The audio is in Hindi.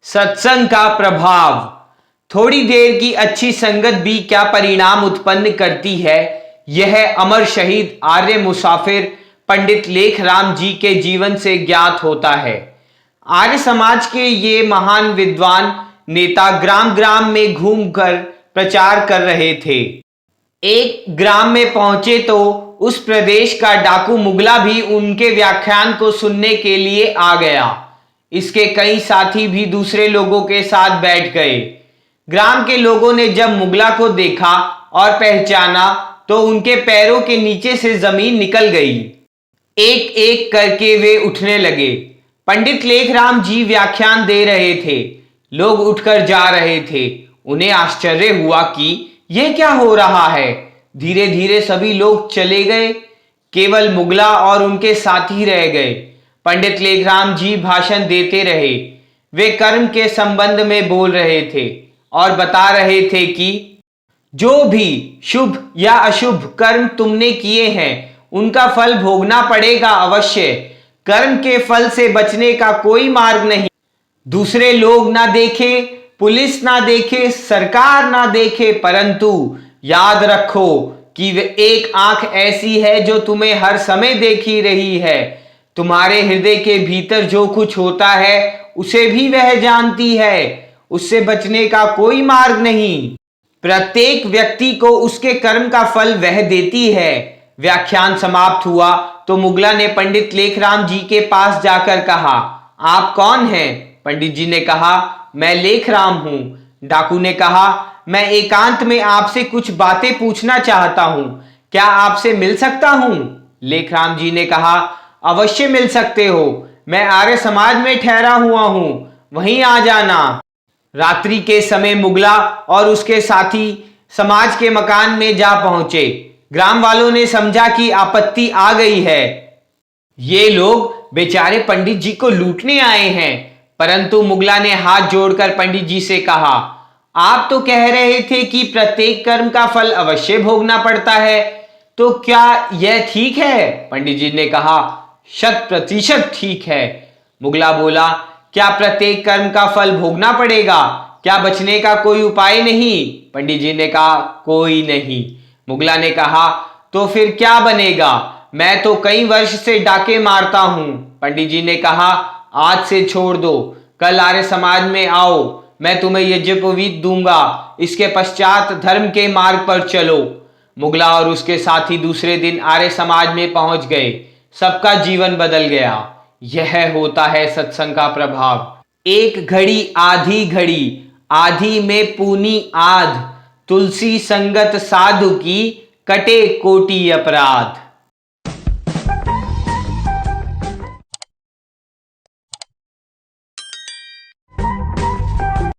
सत्संग का प्रभाव। थोड़ी देर की अच्छी संगत भी क्या परिणाम उत्पन्न करती है, यह अमर शहीद आर्य मुसाफिर पंडित लेखराम जी के जीवन से ज्ञात होता है। आर्य समाज के ये महान विद्वान नेता ग्राम ग्राम में घूमकर प्रचार कर रहे थे। एक ग्राम में पहुंचे तो उस प्रदेश का डाकू मुगला भी उनके व्याख्यान को सुनने के लिए आ गया। इसके कई साथी भी दूसरे लोगों के साथ बैठ गए। ग्राम के लोगों ने जब मुगला को देखा और पहचाना तो उनके पैरों के नीचे से जमीन निकल गई। एक एक करके वे उठने लगे। पंडित लेखराम जी व्याख्यान दे रहे थे। लोग उठकर जा रहे थे। उन्हें आश्चर्य हुआ कि यह क्या हो रहा है। धीरे धीरे सभी लोग चले गए। केवल मुगला और उनके साथी रह गए। पंडित लेखराम जी भाषण देते रहे। वे कर्म के संबंध में बोल रहे थे और बता रहे थे कि जो भी शुभ या अशुभ कर्म तुमने किए हैं उनका फल भोगना पड़ेगा अवश्य। कर्म के फल से बचने का कोई मार्ग नहीं। दूसरे लोग ना देखे, पुलिस ना देखे, सरकार ना देखे, परंतु याद रखो कि वे एक आंख ऐसी है जो तुम्हें हर समय देखी रही है। तुम्हारे हृदय के भीतर जो कुछ होता है उसे भी वह जानती है। उससे बचने का कोई मार्ग नहीं। प्रत्येक व्यक्ति को उसके कर्म का फल वह देती है। व्याख्यान समाप्त हुआ तो मुगला ने पंडित लेखराम जी के पास जाकर कहा, आप कौन हैं? पंडित जी ने कहा, मैं लेखराम हूं। डाकू ने कहा, मैं एकांत में आपसे कुछ बातें पूछना चाहता हूं, क्या आपसे मिल सकता हूं? लेखराम जी ने कहा, अवश्य मिल सकते हो, मैं आर्य समाज में ठहरा हुआ हूं, वहीं आ जाना। रात्रि के समय मुगला और उसके साथी समाज के मकान में जा पहुंचे। ग्राम वालों ने समझा कि आपत्ति आ गई है। ये लोग बेचारे पंडित जी को लूटने आए हैं। परंतु मुगला ने हाथ जोड़कर पंडित जी से कहा, आप तो कह रहे थे कि प्रत्येक कर्म का फल अवश्य भोगना पड़ता है, तो क्या यह ठीक है? पंडित जी ने कहा, 100% ठीक है। मुगला बोला, क्या प्रत्येक कर्म का फल भोगना पड़ेगा? क्या बचने का कोई उपाय नहीं? पंडित जी ने कहा, कोई नहीं। मुगला ने कहा, तो फिर क्या बनेगा? मैं तो कई वर्ष से डाके मारता हूं। पंडित जी ने कहा, आज से छोड़ दो, कल आर्य समाज में आओ, मैं तुम्हें यज्ञोपवीत दूंगा। इसके पश्चात धर्म के मार्ग पर चलो। मुगला और उसके साथी दूसरे दिन आर्य समाज में पहुंच गए। सबका जीवन बदल गया। यह होता है सत्संग का प्रभाव। एक घड़ी आधी घड़ी, आधी में पूनी आध, तुलसी संगत साधु की, कटे कोटि अपराध।